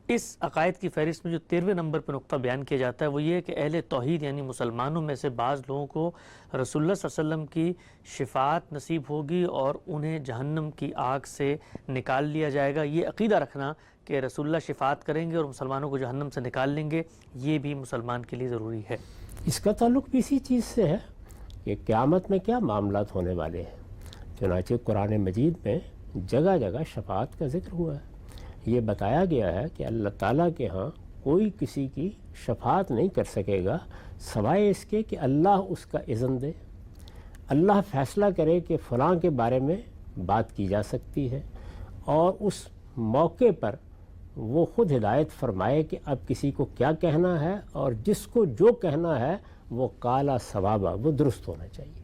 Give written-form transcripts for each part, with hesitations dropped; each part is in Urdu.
اس عقائد کی فہرست میں جو 13ویں نمبر پہ نقطہ بیان کیا جاتا ہے وہ یہ ہے کہ اہل توحید یعنی مسلمانوں میں سے بعض لوگوں کو رسول اللہ صلی اللہ علیہ وسلم کی شفاعت نصیب ہوگی اور انہیں جہنم کی آگ سے نکال لیا جائے گا۔ یہ عقیدہ رکھنا کہ رسول اللہ شفاعت کریں گے اور مسلمانوں کو جہنم سے نکال لیں گے، یہ بھی مسلمان کے لیے ضروری ہے۔ اس کا تعلق بھی اسی چیز سے ہے کہ قیامت میں کیا معاملات ہونے والے ہیں۔ چنانچہ قرآن مجید میں جگہ جگہ شفاعت کا ذکر ہوا ہے۔ یہ بتایا گیا ہے کہ اللہ تعالیٰ کے ہاں کوئی کسی کی شفاعت نہیں کر سکے گا سوائے اس کے کہ اللہ اس کا اذن دے، اللہ فیصلہ کرے کہ فلاں کے بارے میں بات کی جا سکتی ہے، اور اس موقع پر وہ خود ہدایت فرمائے کہ اب کسی کو کیا کہنا ہے، اور جس کو جو کہنا ہے وہ قالا ثوابا، وہ درست ہونا چاہیے۔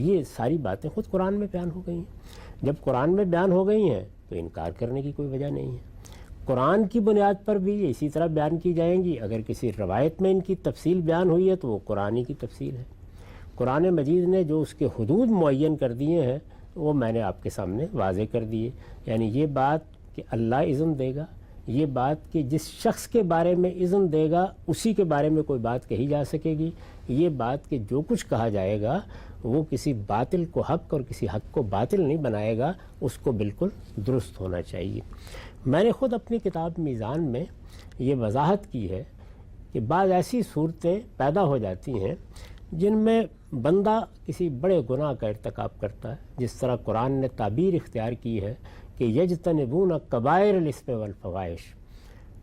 یہ ساری باتیں خود قرآن میں بیان ہو گئی ہیں۔ جب قرآن میں بیان ہو گئی ہیں تو انکار کرنے کی کوئی وجہ نہیں ہے۔ قرآن کی بنیاد پر بھی اسی طرح بیان کی جائیں گی۔ اگر کسی روایت میں ان کی تفصیل بیان ہوئی ہے تو وہ قرآن کی تفصیل ہے۔ قرآن مجید نے جو اس کے حدود معین کر دیے ہیں وہ میں نے آپ کے سامنے واضح کر دیے۔ یعنی یہ بات کہ اللہ اذن دے گا، یہ بات کہ جس شخص کے بارے میں اذن دے گا اسی کے بارے میں کوئی بات کہی جا سکے گی، یہ بات کہ جو کچھ کہا جائے گا وہ کسی باطل کو حق اور کسی حق کو باطل نہیں بنائے گا، اس کو بالکل درست ہونا چاہیے۔ میں نے خود اپنی کتاب میزان میں یہ وضاحت کی ہے کہ بعض ایسی صورتیں پیدا ہو جاتی ہیں جن میں بندہ کسی بڑے گناہ کا ارتکاب کرتا ہے، جس طرح قرآن نے تعبیر اختیار کی ہے کہ یجتنبون کبائر الاسم والفواحش۔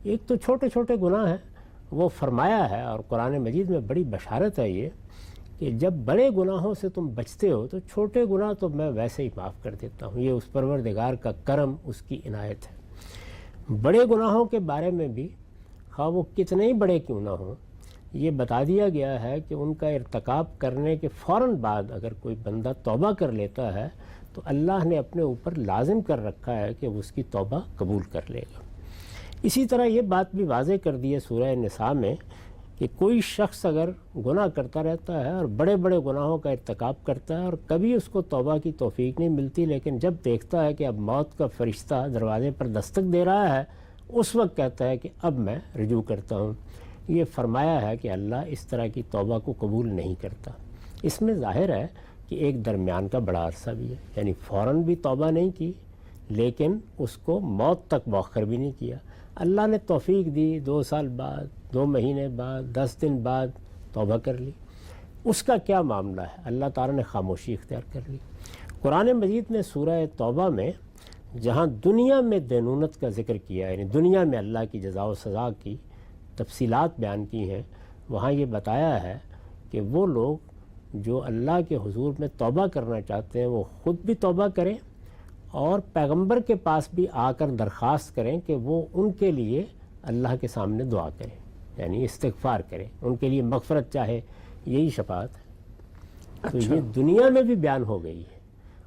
ایک تو چھوٹے چھوٹے گناہ ہیں، وہ فرمایا ہے، اور قرآن مجید میں بڑی بشارت ہے یہ کہ جب بڑے گناہوں سے تم بچتے ہو تو چھوٹے گناہ تو میں ویسے ہی معاف کر دیتا ہوں۔ یہ اس پروردگار کا کرم، اس کی عنایت ہے۔ بڑے گناہوں کے بارے میں بھی خواہ وہ کتنے ہی بڑے کیوں نہ ہوں، یہ بتا دیا گیا ہے کہ ان کا ارتکاب کرنے کے فوراً بعد اگر کوئی بندہ توبہ کر لیتا ہے تو اللہ نے اپنے اوپر لازم کر رکھا ہے کہ وہ اس کی توبہ قبول کر لے گا۔ اسی طرح یہ بات بھی واضح کر دی ہے سورہ نساء میں کہ کوئی شخص اگر گناہ کرتا رہتا ہے اور بڑے بڑے گناہوں کا ارتکاب کرتا ہے اور کبھی اس کو توبہ کی توفیق نہیں ملتی، لیکن جب دیکھتا ہے کہ اب موت کا فرشتہ دروازے پر دستک دے رہا ہے، اس وقت کہتا ہے کہ اب میں رجوع کرتا ہوں۔ یہ فرمایا ہے کہ اللہ اس طرح کی توبہ کو قبول نہیں کرتا۔ اس میں ظاہر ہے کہ ایک درمیان کا بڑا عرصہ بھی ہے، یعنی فوراً بھی توبہ نہیں کی لیکن اس کو موت تک مؤخر بھی نہیں کیا۔ اللہ نے توفیق دی، 2 سال بعد، 2 مہینے بعد، 10 دن بعد توبہ کر لی۔ اس کا کیا معاملہ ہے؟ اللہ تعالیٰ نے خاموشی اختیار کر لی۔ قرآن مجید نے سورہ توبہ میں جہاں دنیا میں دینونت کا ذکر کیا ہے، یعنی دنیا میں اللہ کی جزا و سزا کی تفصیلات بیان کی ہیں، وہاں یہ بتایا ہے کہ وہ لوگ جو اللہ کے حضور میں توبہ کرنا چاہتے ہیں وہ خود بھی توبہ کریں اور پیغمبر کے پاس بھی آ کر درخواست کریں کہ وہ ان کے لیے اللہ کے سامنے دعا کریں، یعنی استغفار کریں، ان کے لیے مغفرت چاہے۔ یہی شفاعت ہے۔ تو یہ دنیا میں بھی بیان ہو گئی ہے،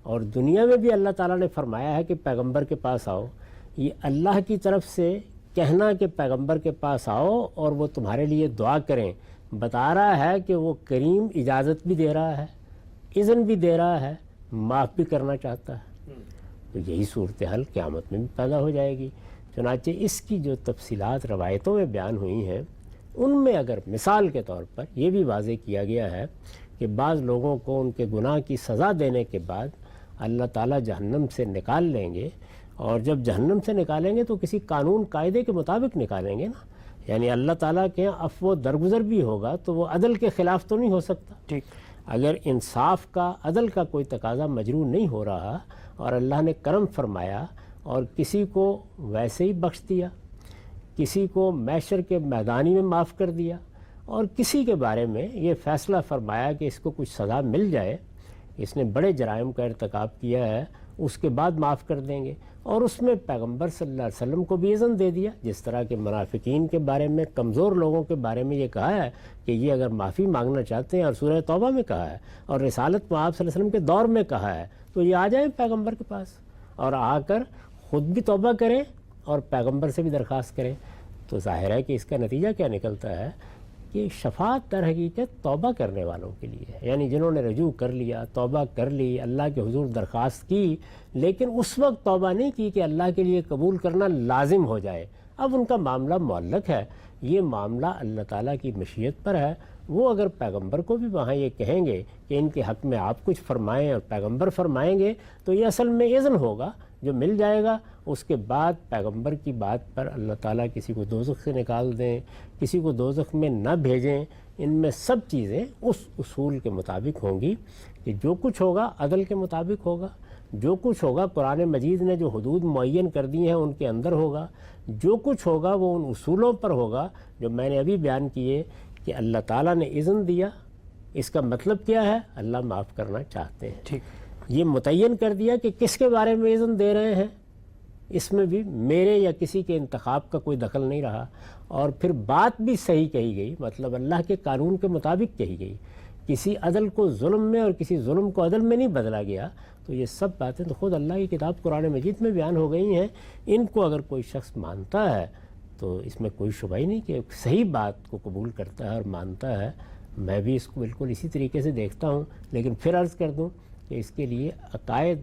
اور دنیا میں بھی اللہ تعالیٰ نے فرمایا ہے کہ پیغمبر کے پاس آؤ۔ یہ اللہ کی طرف سے کہنا کہ پیغمبر کے پاس آؤ اور وہ تمہارے لیے دعا کریں، بتا رہا ہے کہ وہ کریم اجازت بھی دے رہا ہے، اذن بھی دے رہا ہے، معاف بھی کرنا چاہتا ہے۔ تو یہی صورتحال قیامت میں بھی پیدا ہو جائے گی۔ چنانچہ اس کی جو تفصیلات روایتوں میں بیان ہوئی ہیں ان میں اگر مثال کے طور پر یہ بھی واضح کیا گیا ہے کہ بعض لوگوں کو ان کے گناہ کی سزا دینے کے بعد اللہ تعالیٰ جہنم سے نکال لیں گے، اور جب جہنم سے نکالیں گے تو کسی قانون قاعدے کے مطابق نکالیں گے نا، یعنی اللہ تعالیٰ کے عفو و درگزر بھی ہوگا تو وہ عدل کے خلاف تو نہیں ہو سکتا۔ ٹھیک، اگر انصاف کا، عدل کا کوئی تقاضا مجروح نہیں ہو رہا اور اللہ نے کرم فرمایا اور کسی کو ویسے ہی بخش دیا، کسی کو محشر کے میدانی میں معاف کر دیا، اور کسی کے بارے میں یہ فیصلہ فرمایا کہ اس کو کچھ سزا مل جائے، اس نے بڑے جرائم کا ارتکاب کیا ہے، اس کے بعد معاف کر دیں گے، اور اس میں پیغمبر صلی اللہ علیہ وسلم کو بھی اذن دے دیا، جس طرح کے منافقین کے بارے میں، کمزور لوگوں کے بارے میں یہ کہا ہے کہ یہ اگر معافی مانگنا چاہتے ہیں، اور سورہ توبہ میں کہا ہے اور رسالت میں آپ صلی اللہ علیہ وسلم کے دور میں کہا ہے، تو یہ آ جائیں پیغمبر کے پاس اور آ کر خود بھی توبہ کریں اور پیغمبر سے بھی درخواست کریں۔ تو ظاہر ہے کہ اس کا نتیجہ کیا نکلتا ہے کہ شفاعت در حقیقت توبہ کرنے والوں کے لیے ہے، یعنی جنہوں نے رجوع کر لیا، توبہ کر لی، اللہ کے حضور درخواست کی، لیکن اس وقت توبہ نہیں کی کہ اللہ کے لیے قبول کرنا لازم ہو جائے، اب ان کا معاملہ معلق ہے، یہ معاملہ اللہ تعالیٰ کی مشیت پر ہے۔ وہ اگر پیغمبر کو بھی وہاں یہ کہیں گے کہ ان کے حق میں آپ کچھ فرمائیں اور پیغمبر فرمائیں گے، تو یہ اصل میں اذن ہوگا جو مل جائے گا۔ اس کے بعد پیغمبر کی بات پر اللہ تعالیٰ کسی کو دوزخ سے نکال دیں، کسی کو دوزخ میں نہ بھیجیں، ان میں سب چیزیں اس اصول کے مطابق ہوں گی کہ جو کچھ ہوگا عدل کے مطابق ہوگا، جو کچھ ہوگا قرآن مجید نے جو حدود معین کر دی ہیں ان کے اندر ہوگا، جو کچھ ہوگا وہ ان اصولوں پر ہوگا جو میں نے ابھی بیان کیے کہ اللہ تعالیٰ نے اذن دیا۔ اس کا مطلب کیا ہے؟ اللہ معاف کرنا چاہتے ہیں۔ ٹھیک، یہ متعین کر دیا کہ کس کے بارے میں اذن دے رہے ہیں، اس میں بھی میرے یا کسی کے انتخاب کا کوئی دخل نہیں رہا، اور پھر بات بھی صحیح کہی گئی، مطلب اللہ کے قانون کے مطابق کہی گئی، کسی عدل کو ظلم میں اور کسی ظلم کو عدل میں نہیں بدلا گیا۔ تو یہ سب باتیں تو خود اللہ کی کتاب قرآن مجید میں بیان ہو گئی ہیں۔ ان کو اگر کوئی شخص مانتا ہے تو اس میں کوئی شبہ ہی نہیں کہ صحیح بات کو قبول کرتا ہے اور مانتا ہے۔ میں بھی اس کو بالکل اسی طریقے سے دیکھتا ہوں، لیکن پھر عرض کر دوں کہ اس کے لیے عقائد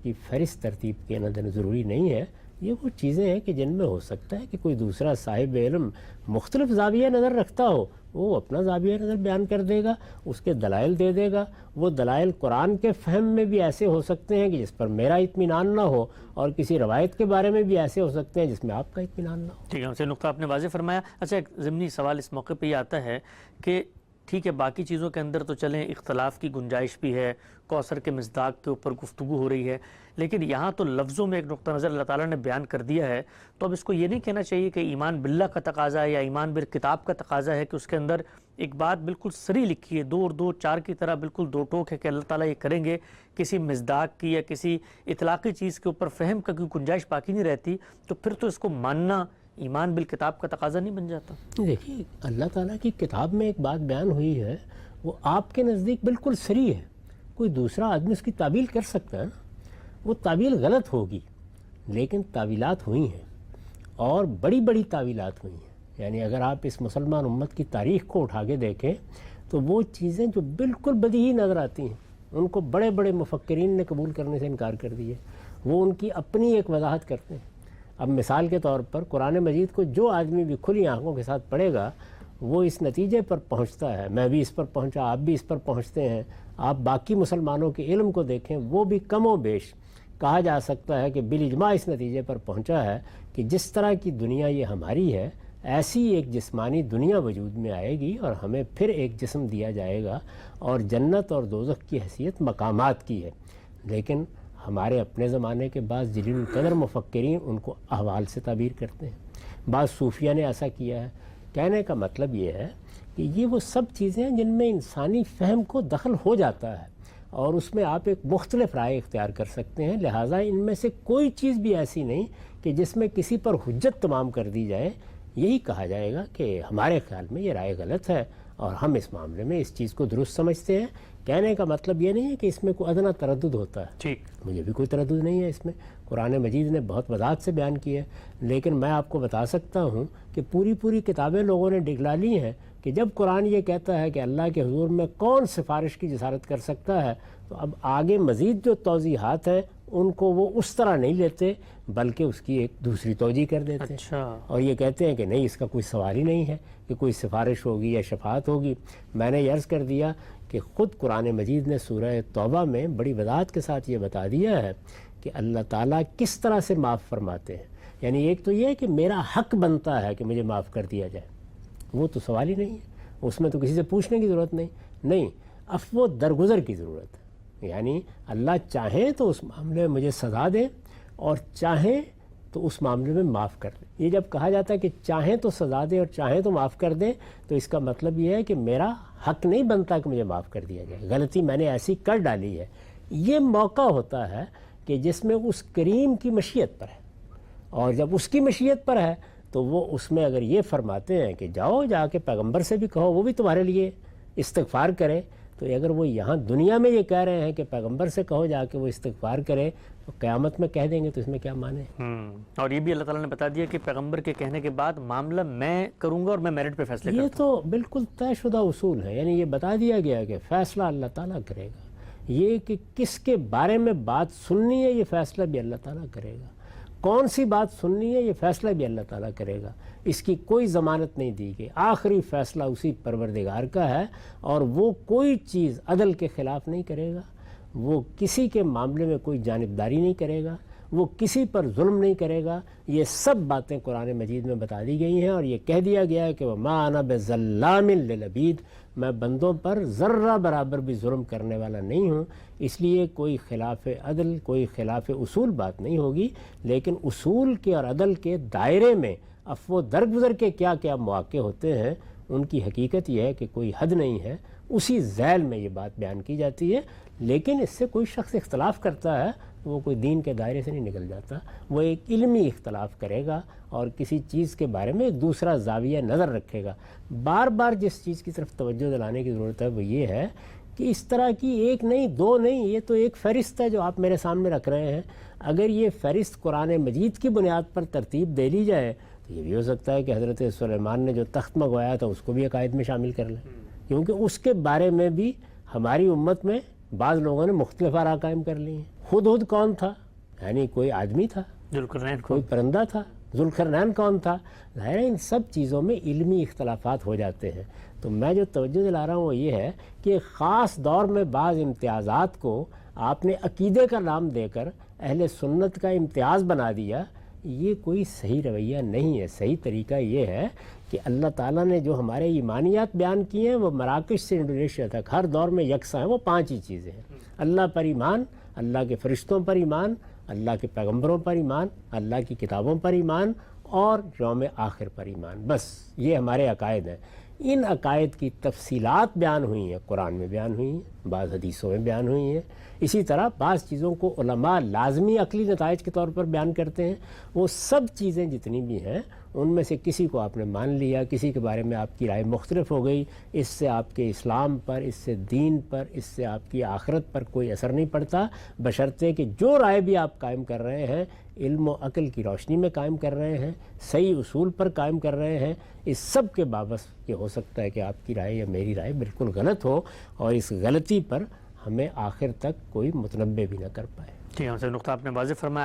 کی فہرست ترتیب کے اندر ضروری نہیں ہے۔ یہ وہ چیزیں ہیں کہ جن میں ہو سکتا ہے کہ کوئی دوسرا صاحب علم مختلف زاویہ نظر رکھتا ہو، وہ اپنا زاویہ نظر بیان کر دے گا، اس کے دلائل دے دے گا۔ وہ دلائل قرآن کے فہم میں بھی ایسے ہو سکتے ہیں کہ جس پر میرا اطمینان نہ ہو، اور کسی روایت کے بارے میں بھی ایسے ہو سکتے ہیں جس میں آپ کا اطمینان نہ ہو۔ ٹھیک ہے، اسے نقطہ آپ نے واضح فرمایا۔ اچھا، ایک ضمنی سوال اس موقع پہ یہ آتا ہے کہ ٹھیک ہے باقی چیزوں کے اندر تو چلیں اختلاف کی گنجائش بھی ہے، کوثر کے مصداق کے اوپر گفتگو ہو رہی ہے، لیکن یہاں تو لفظوں میں ایک نقطہ نظر اللہ تعالیٰ نے بیان کر دیا ہے، تو اب اس کو یہ نہیں کہنا چاہیے کہ ایمان باللہ کا تقاضا ہے یا ایمان بالکتاب کا تقاضا ہے کہ اس کے اندر ایک بات بالکل سری لکھی ہے، 2 اور 2 4 کی طرح بالکل 2 ٹوک ہے کہ اللہ تعالیٰ یہ کریں گے، کسی مصداق کی یا کسی اطلاقی چیز کے اوپر فہم کا کوئی گنجائش باقی نہیں رہتی، تو پھر تو اس کو ماننا ایمان بالکتاب کا تقاضا نہیں بن جاتا؟ دیکھیے، اللہ تعالیٰ کی کتاب میں ایک بات بیان ہوئی ہے، وہ آپ کے نزدیک بالکل صریح ہے، کوئی دوسرا آدمی اس کی تعبیل کر سکتا ہے نا، وہ تعبیل غلط ہوگی، لیکن تعویلات ہوئی ہیں اور بڑی بڑی تعویلات ہوئی ہیں۔ یعنی اگر آپ اس مسلمان امت کی تاریخ کو اٹھا کے دیکھیں تو وہ چیزیں جو بالکل بدیہی نظر آتی ہیں ان کو بڑے بڑے مفکرین نے قبول کرنے سے انکار کر دیے، وہ ان کی اپنی ایک وضاحت کرتے ہیں۔ اب مثال کے طور پر قرآن مجید کو جو آدمی بھی کھلی آنکھوں کے ساتھ پڑھے گا وہ اس نتیجے پر پہنچتا ہے، میں بھی اس پر پہنچا، آپ بھی اس پر پہنچتے ہیں۔ آپ باقی مسلمانوں کے علم کو دیکھیں، وہ بھی کم و بیش کہا جا سکتا ہے کہ بالاجماع اس نتیجے پر پہنچا ہے کہ جس طرح کی دنیا یہ ہماری ہے، ایسی ایک جسمانی دنیا وجود میں آئے گی اور ہمیں پھر ایک جسم دیا جائے گا، اور جنت اور دوزخ کی حیثیت مقامات کی ہے۔ لیکن ہمارے اپنے زمانے کے بعض جلیل القدر مفکرین ان کو احوال سے تعبیر کرتے ہیں، بعض صوفیہ نے ایسا کیا ہے۔ کہنے کا مطلب یہ ہے کہ یہ وہ سب چیزیں ہیں جن میں انسانی فہم کو دخل ہو جاتا ہے، اور اس میں آپ ایک مختلف رائے اختیار کر سکتے ہیں۔ لہٰذا ان میں سے کوئی چیز بھی ایسی نہیں کہ جس میں کسی پر حجت تمام کر دی جائے، یہی کہا جائے گا کہ ہمارے خیال میں یہ رائے غلط ہے اور ہم اس معاملے میں اس چیز کو درست سمجھتے ہیں۔ کہنے کا مطلب یہ نہیں ہے کہ اس میں کوئی ادنا تردد ہوتا ہے، ٹھیک، مجھے بھی کوئی تردد نہیں ہے اس میں، قرآن مجید نے بہت وضاحت سے بیان کی ہے۔ لیکن میں آپ کو بتا سکتا ہوں کہ پوری کتابیں لوگوں نے ڈگلا لی ہیں کہ جب قرآن یہ کہتا ہے کہ اللہ کے حضور میں کون سفارش کی جسارت کر سکتا ہے، تو اب آگے مزید جو توضیحات ہیں ان کو وہ اس طرح نہیں لیتے بلکہ اس کی ایک دوسری توجیہ کر دیتے ہیں۔ اچھا، اور یہ کہتے ہیں کہ نہیں، اس کا کوئی سوال ہی نہیں ہے کہ کوئی سفارش ہوگی یا شفاعت ہوگی۔ میں نے یہ عرض کر دیا کہ خود قرآن مجید نے سورہ توبہ میں بڑی وضاحت کے ساتھ یہ بتا دیا ہے کہ اللہ تعالیٰ کس طرح سے معاف فرماتے ہیں۔ یعنی ایک تو یہ ہے کہ میرا حق بنتا ہے کہ مجھے معاف کر دیا جائے، وہ تو سوال ہی نہیں ہے، اس میں تو کسی سے پوچھنے کی ضرورت نہیں، عفو درگزر کی ضرورت ہے۔ یعنی اللہ چاہیں تو اس معاملے میں مجھے سزا دیں اور چاہیں تو اس معاملے میں معاف کر دیں۔ یہ جب کہا جاتا ہے کہ چاہیں تو سزا دیں اور چاہیں تو معاف کر دیں، تو اس کا مطلب یہ ہے کہ میرا حق نہیں بنتا کہ مجھے معاف کر دیا جائے، غلطی میں نے ایسی کر ڈالی ہے۔ یہ موقع ہوتا ہے کہ جس میں اس کریم کی مشیت پر ہے، اور جب اس کی مشیت پر ہے تو وہ اس میں اگر یہ فرماتے ہیں کہ جاؤ جا کے پیغمبر سے بھی کہو، وہ بھی تمہارے لیے استغفار کرے، تو اگر وہ یہاں دنیا میں یہ کہہ رہے ہیں کہ پیغمبر سے کہو جا کے وہ استغفار کرے، تو قیامت میں کہہ دیں گے تو اس میں کیا مانے؟ اور یہ بھی اللہ تعالیٰ نے بتا دیا کہ پیغمبر کے کہنے کے بعد معاملہ میں کروں گا اور میں میرٹ پہ فیصلے کروں گا۔ یہ تو بالکل طے شدہ اصول ہے، یعنی یہ بتا دیا گیا کہ فیصلہ اللہ تعالیٰ کرے گا۔ یہ کہ کس کے بارے میں بات سننی ہے یہ فیصلہ بھی اللہ تعالیٰ کرے گا، کون سی بات سننی ہے یہ فیصلہ بھی اللہ تعالیٰ کرے گا، اس کی کوئی ضمانت نہیں دی گئی، آخری فیصلہ اسی پروردگار کا ہے، اور وہ کوئی چیز عدل کے خلاف نہیں کرے گا، وہ کسی کے معاملے میں کوئی جانبداری نہیں کرے گا، وہ کسی پر ظلم نہیں کرے گا۔ یہ سب باتیں قرآن مجید میں بتا دی گئی ہیں، اور یہ کہہ دیا گیا ہے کہ وَمَا أَنَا بِظَلَّامٍ لِّلْعَبِيدِ، میں بندوں پر ذرہ برابر بھی ظلم کرنے والا نہیں ہوں، اس لیے کوئی خلاف عدل، کوئی خلاف اصول بات نہیں ہوگی، لیکن اصول کے اور عدل کے دائرے میں عفو و درگزر کے کیا کیا مواقع ہوتے ہیں ان کی حقیقت یہ ہے کہ کوئی حد نہیں ہے، اسی ذیل میں یہ بات بیان کی جاتی ہے۔ لیکن اس سے کوئی شخص اختلاف کرتا ہے وہ کوئی دین کے دائرے سے نہیں نکل جاتا، وہ ایک علمی اختلاف کرے گا اور کسی چیز کے بارے میں ایک دوسرا زاویہ نظر رکھے گا۔ بار بار جس چیز کی طرف توجہ دلانے کی ضرورت ہے وہ یہ ہے کہ اس طرح کی ایک نہیں دو نہیں، یہ تو ایک فہرست ہے جو آپ میرے سامنے رکھ رہے ہیں۔ اگر یہ فہرست قرآن مجید کی بنیاد پر ترتیب دے لی جائے تو یہ بھی ہو سکتا ہے کہ حضرت سلیمان نے جو تخت منگوایا تھا اس کو بھی عقائد میں شامل کر لیں، کیونکہ اس کے بارے میں بھی ہماری امت میں بعض لوگوں نے مختلف آراء قائم کر لی ہیں۔ ہدہد کون تھا؟ یعنی کوئی آدمی تھا، ذوالقرنین کوئی پرندہ تھا؟ ذوالقرنین کون تھا؟ ظاہر ہے ان سب چیزوں میں علمی اختلافات ہو جاتے ہیں۔ تو میں جو توجہ دلا رہا ہوں وہ یہ ہے کہ خاص دور میں بعض امتیازات کو آپ نے عقیدے کا نام دے کر اہل سنت کا امتیاز بنا دیا، یہ کوئی صحیح رویہ نہیں ہے۔ صحیح طریقہ یہ ہے کہ اللہ تعالیٰ نے جو ہمارے ایمانیات بیان کیے ہیں وہ مراکش سے انڈونیشیا تک ہر دور میں یکساں ہیں، وہ 5 ہی چیزیں ہیں: اللہ پر ایمان، اللہ کے فرشتوں پر ایمان، اللہ کے پیغمبروں پر ایمان، اللہ کی کتابوں پر ایمان، اور یوم آخر پر ایمان۔ بس یہ ہمارے عقائد ہیں۔ ان عقائد کی تفصیلات بیان ہوئی ہیں، قرآن میں بیان ہوئی ہیں، بعض حدیثوں میں بیان ہوئی ہیں، اسی طرح بعض چیزوں کو علماء لازمی عقلی نتائج کے طور پر بیان کرتے ہیں۔ وہ سب چیزیں جتنی بھی ہیں ان میں سے کسی کو آپ نے مان لیا، کسی کے بارے میں آپ کی رائے مختلف ہو گئی، اس سے آپ کے اسلام پر، اس سے دین پر، اس سے آپ کی آخرت پر کوئی اثر نہیں پڑتا، بشرطے کہ جو رائے بھی آپ قائم کر رہے ہیں علم و عقل کی روشنی میں قائم کر رہے ہیں، صحیح اصول پر قائم کر رہے ہیں۔ اس سب کے باوجود یہ ہو سکتا ہے کہ آپ کی رائے یا میری رائے بالکل غلط ہو، اور اس غلطی پر ہمیں آخر تک کوئی متنبع بھی نہ کر پائے۔ جی ہاں، نقطہ آپ نے واضح فرمایا۔